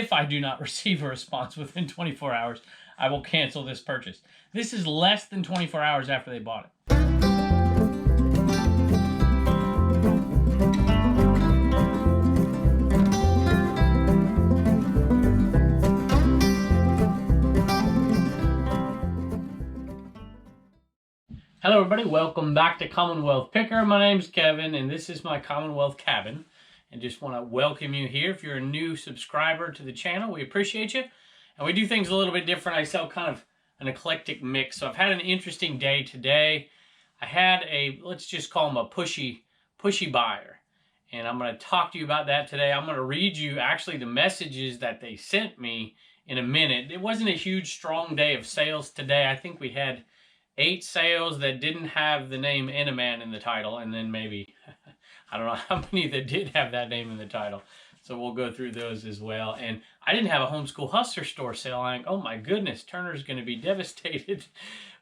If I do not receive a response within 24 hours, I will cancel this purchase. This is less than 24 hours after they bought it. Hello everybody, welcome back to Commonwealth Picker. My name's Kevin and this is my Commonwealth cabin. And just want to welcome you here. If you're a new subscriber to the channel, we appreciate you. And we do things a little bit different. I sell kind of an eclectic mix. So I've had an interesting day today. I had a, let's just call him a pushy buyer. And I'm going to talk to you about that today. I'm going to read you actually the messages that they sent me in a minute. It wasn't a huge, strong day of sales today. I think we had 8 sales that didn't have the name Enaman in the title, and then maybe, I don't know how many that did have that name in the title. So we'll go through those as well. And I didn't have a Homeschool Hustler store sale. I'm like, oh my goodness, Turner's going to be devastated.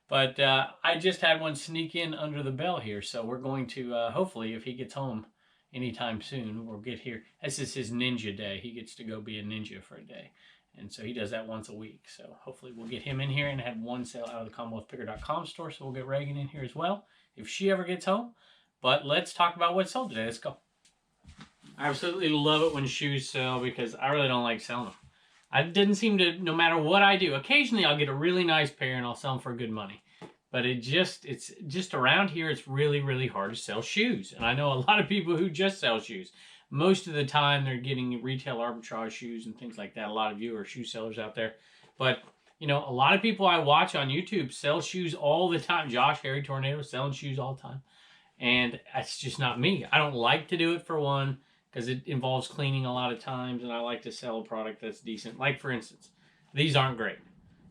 But I just had one sneak in under the bell here. So we're going to, hopefully, if he gets home anytime soon, we'll get here. This is his ninja day. He gets to go be a ninja for a day. And so he does that once a week. So hopefully we'll get him in here, and had one sale out of the CommonwealthPicker.com store. So we'll get Reagan in here as well if she ever gets home. But let's talk about what sold today. Let's go. I absolutely love it when shoes sell because I really don't like selling them. I didn't seem to, no matter what I do, occasionally I'll get a really nice pair and I'll sell them for good money. But it's just around here, it's really, really hard to sell shoes. And I know a lot of people who just sell shoes. Most of the time, they're getting retail arbitrage shoes and things like that. A lot of you are shoe sellers out there. But, you know, a lot of people I watch on YouTube sell shoes all the time. Josh, Harry Tornado, selling shoes all the time. And that's just not me. I don't like to do it, for one, because it involves cleaning a lot of times. And I like to sell a product that's decent. Like, for instance, these aren't great.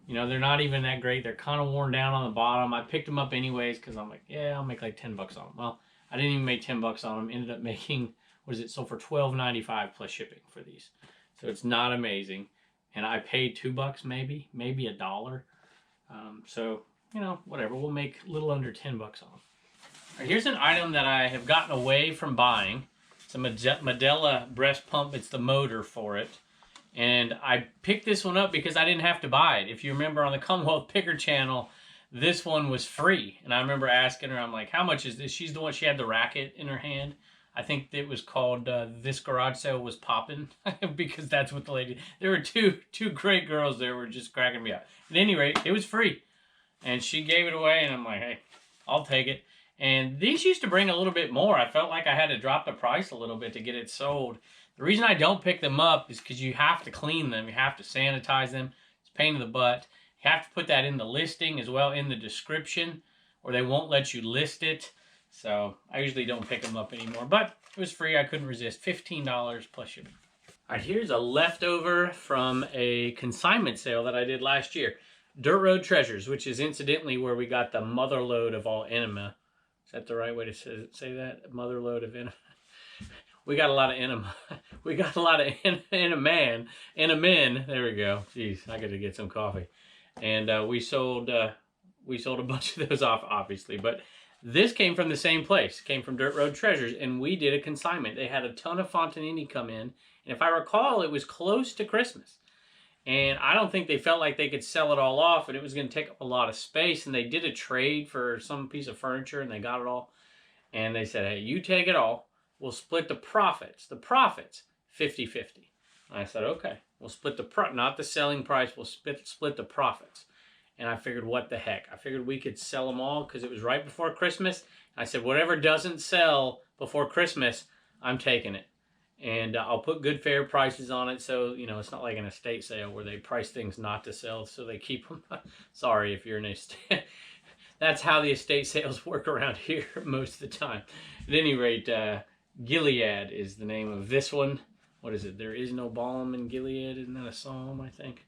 You know, they're not even that great. They're kind of worn down on the bottom. I picked them up anyways because I'm like, yeah, I'll make like 10 bucks on them. Well, I didn't even make 10 bucks on them. Ended up making... what is it, sold for $12.95 plus shipping for these. So it's not amazing. And I paid $2 maybe $1. So, you know, whatever. We'll make a little under 10 bucks on them. All right, here's an item that I have gotten away from buying. It's a Medela breast pump. It's the motor for it. And I picked this one up because I didn't have to buy it. If you remember on the Commonwealth Picker channel, this one was free. And I remember asking her, I'm like, how much is this? She's the one, she had the racket in her hand. I think it was called This Garage Sale Was Poppin', because that's what the lady... There were two great girls there were just cracking me up. At any rate, it was free. And she gave it away, and I'm like, hey, I'll take it. And these used to bring a little bit more. I felt like I had to drop the price a little bit to get it sold. The reason I don't pick them up is because you have to clean them. You have to sanitize them. It's a pain in the butt. You have to put that in the listing as well, in the description, or they won't let you list it. So I usually don't pick them up anymore, but it was free. I couldn't resist. $15 plus shipping. All right, here's a leftover from a consignment sale that I did last year. Dirt Road Treasures, which is incidentally where we got the mother load of all enema. Is that the right way to say that? Mother load of enema. We got a lot of enema. We got a lot of enamen. There we go. Jeez, I got to get some coffee. And we sold a bunch of those off, obviously, but this came from the same place. It came from Dirt Road Treasures, and we did a consignment. They had a ton of Fontanini come in, and if I recall, it was close to Christmas. And I don't think they felt like they could sell it all off, and it was going to take up a lot of space, and they did a trade for some piece of furniture, and they got it all. And they said, hey, you take it all. We'll split the profits. The profits, 50-50. And I said, okay. We'll split the not the selling price. We'll split the profits. And I figured, what the heck? I figured we could sell them all because it was right before Christmas. I said, whatever doesn't sell before Christmas, I'm taking it. And I'll put good, fair prices on it. So, you know, it's not like an estate sale where they price things not to sell so they keep them. Sorry if you're an estate. That's how the estate sales work around here most of the time. At any rate, Gilead is the name of this one. What is it? There is no balm in Gilead. Isn't that a psalm, I think?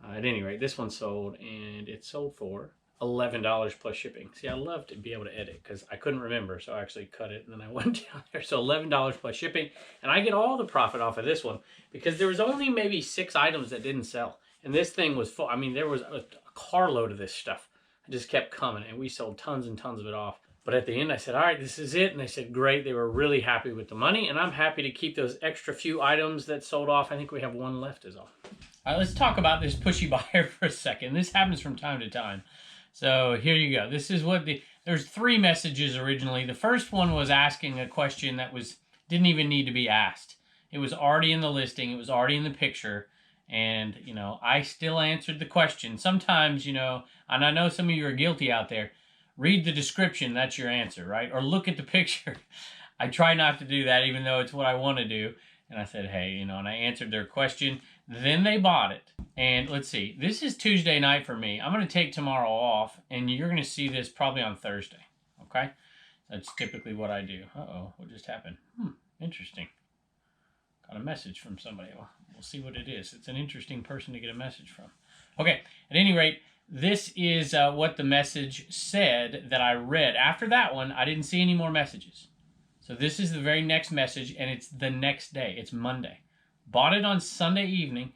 At any rate, this one sold, and it sold for $11 plus shipping. See, I love to be able to edit because I couldn't remember, so I actually cut it, and then I went down there. So $11 plus shipping, and I get all the profit off of this one because there was only maybe 6 items that didn't sell, and this thing was full. I mean, there was a carload of this stuff. It just kept coming, and we sold tons and tons of it off. But at the end, I said, all right, this is it. And they said, great. They were really happy with the money. And I'm happy to keep those extra few items that sold off. I think we have one left is all. All right, let's talk about this pushy buyer for a second. This happens from time to time. So here you go. This is what there's 3 messages originally. The first one was asking a question that didn't even need to be asked. It was already in the listing. It was already in the picture. And, you know, I still answered the question. Sometimes, you know, and I know some of you are guilty out there. Read the description, that's your answer, right? Or look at the picture. I try not to do that, even though it's what I want to do. And I said, hey, you know, and I answered their question. Then they bought it. And let's see, this is Tuesday night for me. I'm going to take tomorrow off, and you're going to see this probably on Thursday, okay? That's typically what I do. Uh-oh, what just happened? Interesting. Got a message from somebody. Well, we'll see what it is. It's an interesting person to get a message from. Okay, at any rate, this is what the message said that I read. After that one, I didn't see any more messages. So this is the very next message, and it's the next day. It's Monday. Bought it on Sunday evening.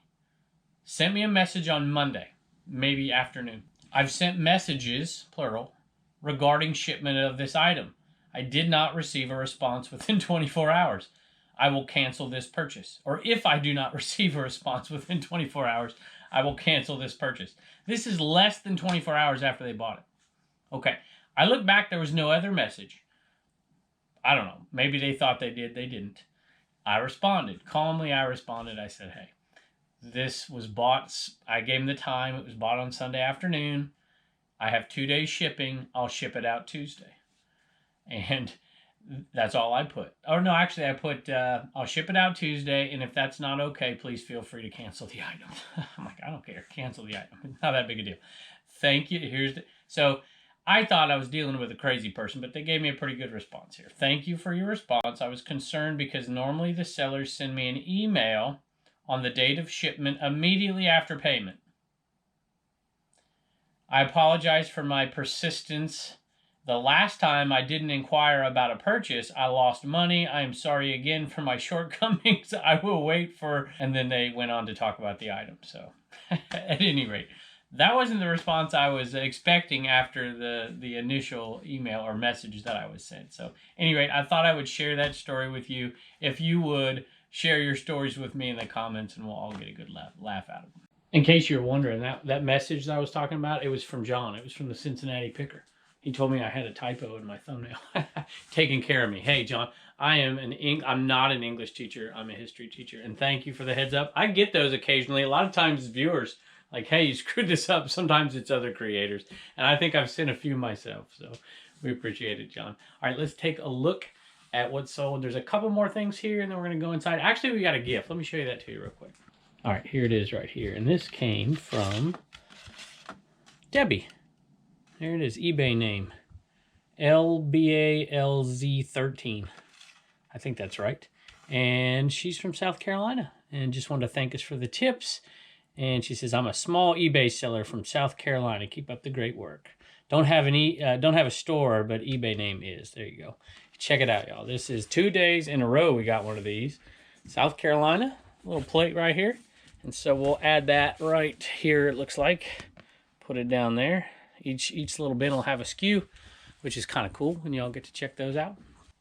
Sent me a message on Monday, maybe afternoon. I've sent messages, plural, regarding shipment of this item. I did not receive a response within 24 hours. I will cancel this purchase. Or if I do not receive a response within 24 hours, I will cancel this purchase. This is less than 24 hours after they bought it. Okay, I look back, there was no other message. I don't know, maybe they thought they did, they didn't. I responded, calmly I responded, I said, hey, this was bought, I gave them the time, it was bought on Sunday afternoon. I have 2 days shipping, I'll ship it out Tuesday. And that's all I put. Oh no, actually I put, I'll ship it out Tuesday, and if that's not okay, please feel free to cancel the item. I'm like, I don't care, cancel the item. It's not that big a deal. Thank you, so I thought I was dealing with a crazy person, but they gave me a pretty good response here. Thank you for your response. I was concerned because normally the sellers send me an email on the date of shipment immediately after payment. I apologize for my persistence. The last time I didn't inquire about a purchase, I lost money. I am sorry again for my shortcomings. I will wait for... And then they went on to talk about the item. So at any rate, that wasn't the response I was expecting after the initial email or message that I was sent. So at any rate, I thought I would share that story with you. If you would, share your stories with me in the comments, and we'll all get a good laugh out of them. In case you're wondering, that message that I was talking about, it was from John. It was from the Cincinnati Picker. He told me I had a typo in my thumbnail. Taking care of me. Hey, John, I'm not an English teacher. I'm a history teacher. And thank you for the heads up. I get those occasionally. A lot of times viewers, like, hey, you screwed this up. Sometimes it's other creators. And I think I've sent a few myself. So we appreciate it, John. All right, let's take a look at what's sold. There's a couple more things here, and then we're going to go inside. Actually, we got a gift. Let me show you that to you real quick. All right, here it is right here. And this came from Debbie. There it is, eBay name. LBALZ13. I think that's right. And she's from South Carolina and just wanted to thank us for the tips. And she says, I'm a small eBay seller from South Carolina. Keep up the great work. Don't have a store, but eBay name is. There you go. Check it out, y'all. This is 2 days in a row we got one of these. South Carolina, little plate right here. And so we'll add that right here, it looks like. Put it down there. Each little bin will have a SKU, which is kind of cool, and y'all get to check those out. All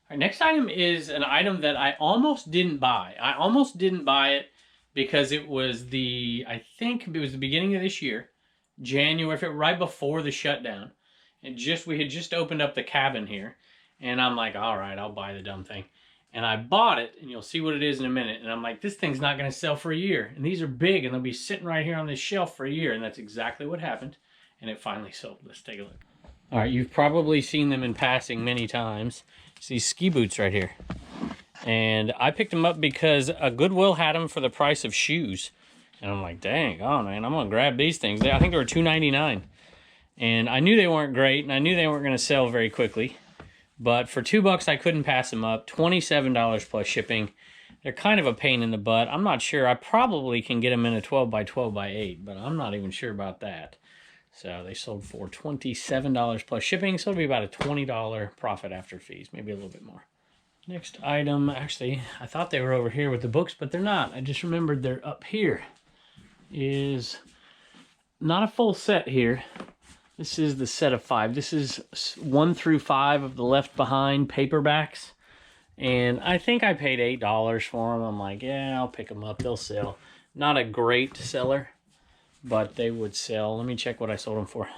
right, next item is an item that I almost didn't buy. I almost didn't buy it because it was I think it was the beginning of this year, January, right before the shutdown. And we had just opened up the cabin here, and I'm like, all right, I'll buy the dumb thing. And I bought it, and you'll see what it is in a minute. And I'm like, this thing's not going to sell for a year. And these are big, and they'll be sitting right here on this shelf for a year. And that's exactly what happened. And it finally sold. Let's take a look. All right, you've probably seen them in passing many times. It's these ski boots right here. And I picked them up because Goodwill had them for the price of shoes. And I'm like, dang, oh man, I'm going to grab these things. I think they were $2.99. And I knew they weren't great, and I knew they weren't going to sell very quickly. But for $2, I couldn't pass them up. $27 plus shipping. They're kind of a pain in the butt. I'm not sure. I probably can get them in a 12 by 12 by 8, but I'm not even sure about that. So they sold for $27 plus shipping, so it'll be about a $20 profit after fees, maybe a little bit more. Next item, actually, I thought they were over here with the books, but they're not. I just remembered they're up here. Is not a full set here, This is the set of 5. This is 1 through 5 of the Left Behind paperbacks. And I think I paid $8 for them. I'm like, yeah, I'll pick them up. They'll sell. Not a great seller, but they would sell. Let me check what I sold them for.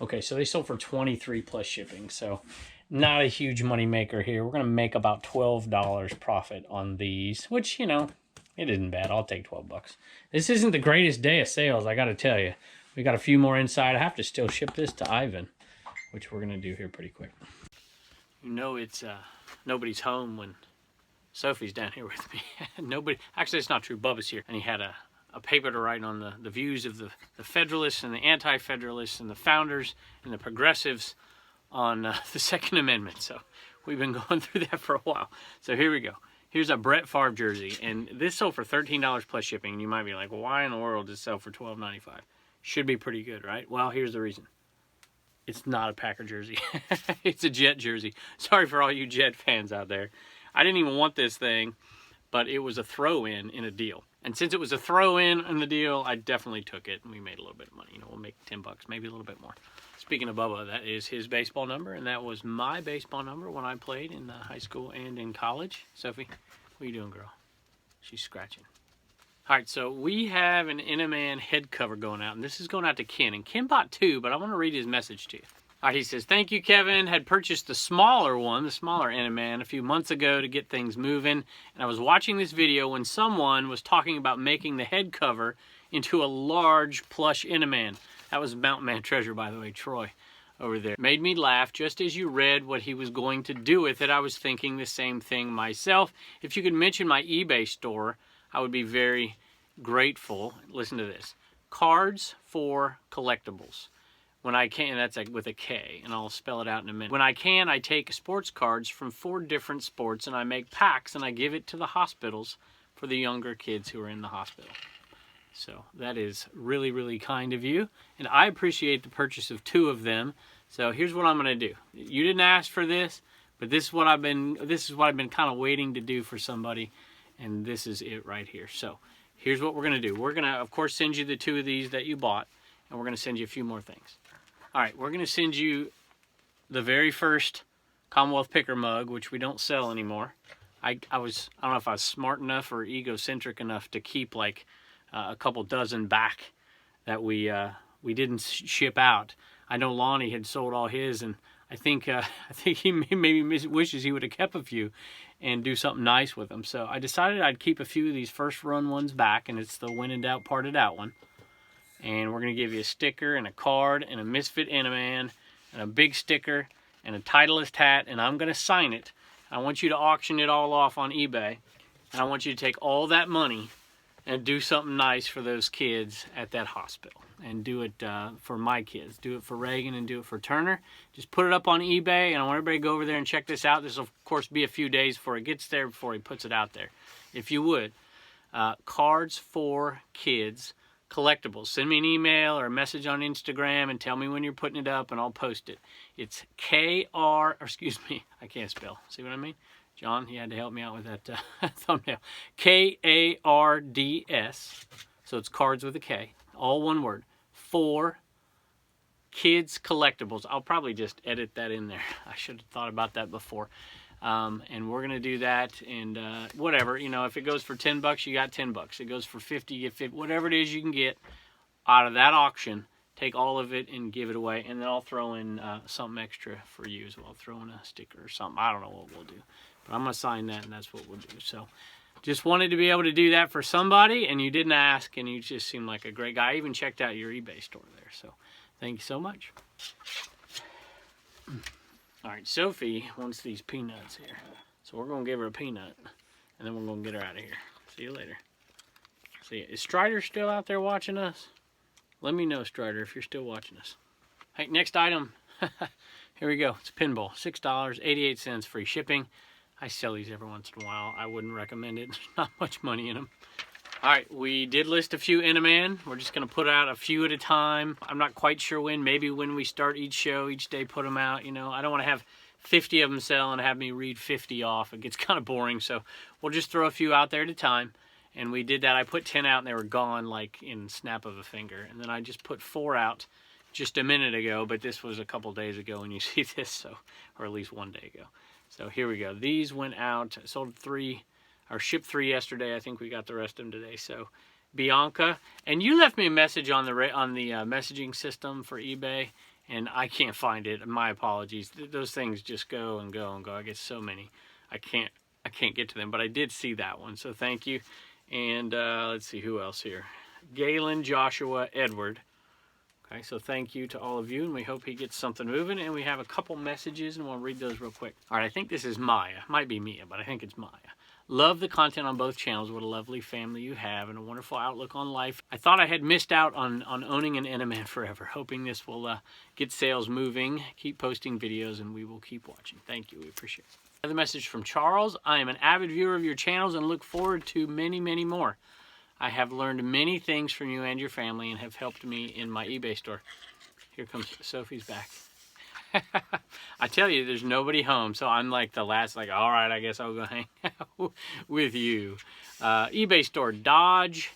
Okay, so they sold for $23 plus shipping. So not a huge money maker here. We're going to make about $12 profit on these, which, you know, it isn't bad. I'll take 12 bucks. This isn't the greatest day of sales, I got to tell you. We got a few more inside. I have to still ship this to Ivan, which we're going to do here pretty quick. You know it's nobody's home when Sophie's down here with me. Nobody, actually it's not true, Bubba's here. And he had a paper to write on the views of the Federalists and the Anti-Federalists and the Founders and the Progressives on the Second Amendment. So we've been going through that for a while. So here we go. Here's a Brett Favre jersey, and this sold for $13 plus shipping. And you might be like, well, why in the world does it sell for $12.95? Should be pretty good, right? Well, here's the reason. It's not a Packer jersey. It's a Jet jersey. Sorry for all you Jet fans out there. I didn't even want this thing, but it was a throw-in in a deal. And since it was a throw-in the deal, I definitely took it, and we made a little bit of money. You know, we'll make 10 bucks, maybe a little bit more. Speaking of Bubba, that is his baseball number, and that was my baseball number when I played in high school and in college. Sophie, what are you doing, girl? She's scratching. All right, so we have an Inaman head cover going out, and this is going out to Ken. And Ken bought 2, but I want to read his message to you. All right, he says, thank you, Kevin. Had purchased the smaller one, the smaller Inaman, a few months ago to get things moving. And I was watching this video when someone was talking about making the head cover into a large plush Inaman. That was Mountain Man Treasure, by the way, Troy over there. Made me laugh just as you read what he was going to do with it. I was thinking the same thing myself. If you could mention my eBay store, I would be very grateful. Listen to this. Cards for collectibles. When I can, that's like with a K, and I'll spell it out in a minute. When I can, I take sports cards from 4 different sports, and I make packs, and I give it to the hospitals for the younger kids who are in the hospital. So that is really, really kind of you, and I appreciate the purchase of 2 of them. So here's what I'm going to do. You didn't ask for this, but this is what I've been kind of waiting to do for somebody, and this is it right here. So here's what we're going to do. We're going to, of course, send you the 2 of these that you bought, and we're going to send you a few more things. All right, we're going to send you the very first Commonwealth Picker mug, which we don't sell anymore. I don't know if I was smart enough or egocentric enough to keep like a couple dozen back that we didn't ship out. I know Lonnie had sold all his, and I think he maybe wishes he would have kept a few and do something nice with them. So I decided I'd keep a few of these first run ones back, and it's the when in doubt, parted out one. And we're going to give you a sticker and a card and a Misfit Inaman and a big sticker and a Titleist hat, and I'm going to sign it. I want you to auction it all off on eBay, and I want you to take all that money and do something nice for those kids at that hospital. And do it for my kids. Do it for Reagan and do it for Turner. Just put it up on eBay, and I want everybody to go over there and check this out. This will, of course, be a few days before it gets there, before he puts it out there. If you would, Cards for Kids Collectibles. Send me an email or a message on Instagram and tell me when you're putting it up, and I'll post it. It's I can't spell. See what I mean? John, he had to help me out with that thumbnail. K-A-R-D-S. So it's cards with a K. All one word. For Kids Collectibles. I'll probably just edit that in there. I should have thought about that before. And we're going to do that, and whatever, you know, if it goes for 10 bucks, you got 10 bucks. It goes for 50, you get 50, whatever it is you can get out of that auction, take all of it and give it away, and then I'll throw in something extra for you as well. I'll throw in a sticker or something. I don't know what we'll do, but I'm going to sign that, and that's what we'll do. So just wanted to be able to do that for somebody, and you didn't ask, and you just seemed like a great guy. I even checked out your eBay store there, so thank you so much. All right, Sophie wants these peanuts here. So we're going to give her a peanut, and then we're going to get her out of here. See you later. See ya. Is Strider still out there watching us? Let me know, Strider, if you're still watching us. Hey, next item. Here we go. It's a pinball. $6.88 free shipping. I sell these every once in a while. I wouldn't recommend it. There's not much money in them. All right, we did list a few Inaman. We're just going to put out a few at a time. I'm not quite sure when. Maybe when we start each show, each day, put them out. You know, I don't want to have 50 of them sell and have me read 50 off. It gets kind of boring, so we'll just throw a few out there at a time. And we did that. I put 10 out, and they were gone like in snap of a finger. And then I just put 4 out just a minute ago, but this was a couple days ago when you see this, so, or at least one day ago. So here we go. These went out, sold 3, or shipped 3 yesterday. I think we got the rest of them today. So Bianca, and you left me a message on the messaging system for eBay, and I can't find it. My apologies. Those things just go and go and go. I get so many. I can't get to them, but I did see that one. So thank you. And let's see who else here. Galen, Joshua, Edward. Okay, so thank you to all of you, and we hope he gets something moving. And we have a couple messages, and we'll read those real quick. All right, I think this is Maya. Might be Mia, but I think it's Maya. Love the content on both channels. What a lovely family you have and a wonderful outlook on life. I thought I had missed out on owning an Enaman forever. Hoping this will get sales moving. Keep posting videos, and we will keep watching. Thank you. We appreciate it. Another message from Charles. I am an avid viewer of your channels and look forward to many, many more. I have learned many things from you and your family and have helped me in my eBay store. Here comes Sophie's back. I tell you, there's nobody home, so I'm like the last, like, all right, I guess I'll go hang out with you. eBay store, Dodge,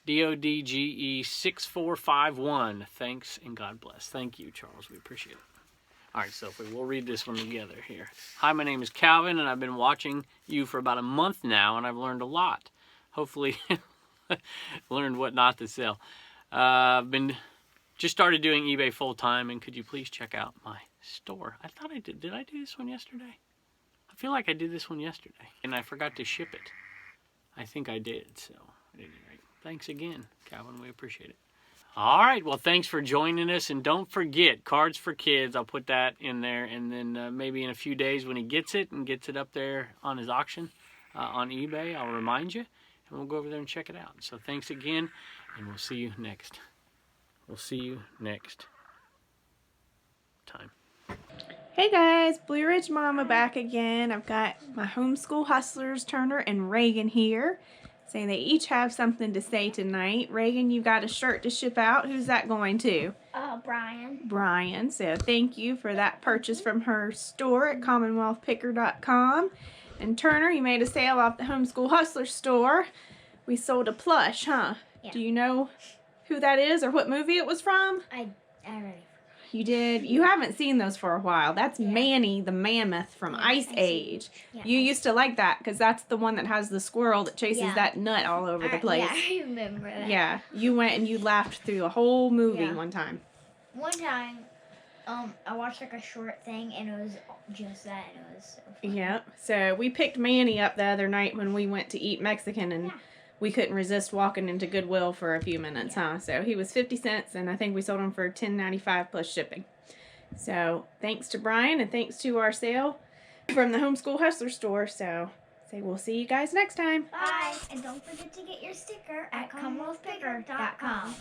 D-O-D-G-E 6451. Thanks and God bless. Thank you, Charles. We appreciate it. All right, Sophie, we'll read this one together here. Hi, my name is Calvin, and I've been watching you for about a month now, and I've learned a lot. Hopefully, learned what not to sell. I've been just started doing eBay full time, and could you please check out my store? I thought I did. Did I do this one yesterday? I feel like I did this one yesterday, and I forgot to ship it. I think I did, so at any rate, thanks again, Calvin. We appreciate it. All right, well, thanks for joining us, and don't forget, Cards for Kids. I'll put that in there, and then maybe in a few days when he gets it and gets it up there on his auction on eBay, I'll remind you, and we'll go over there and check it out. So thanks again, and we'll see you next. We'll see you next time. Hey guys, Blue Ridge Mama back again. I've got my homeschool hustlers, Turner and Reagan here, saying they each have something to say tonight. Reagan, you got a shirt to ship out. Who's that going to? Brian. Brian. So thank you for that purchase from her store at CommonwealthPicker.com. And Turner, you made a sale off the Homeschool Hustler store. We sold a plush, huh? Yeah. Do you know who that is or what movie it was from? I already. You did? You haven't seen those for a while. That's Manny the Mammoth from Ice Age. Yeah. You used to like that because that's the one that has the squirrel that chases that nut all over the place. Yeah, I remember that. Yeah, you went and you laughed through the whole movie one time. One time, I watched like a short thing and it was just that and it was so funny. Yeah, so we picked Manny up the other night when we went to eat Mexican and we couldn't resist walking into Goodwill for a few minutes, huh? So he was 50 cents, and I think we sold him for $10.95 plus shipping. So thanks to Brian, and thanks to our sale from the Homeschool Hustler store. So we'll see you guys next time. Bye. And don't forget to get your sticker at CommonwealthPicker.com.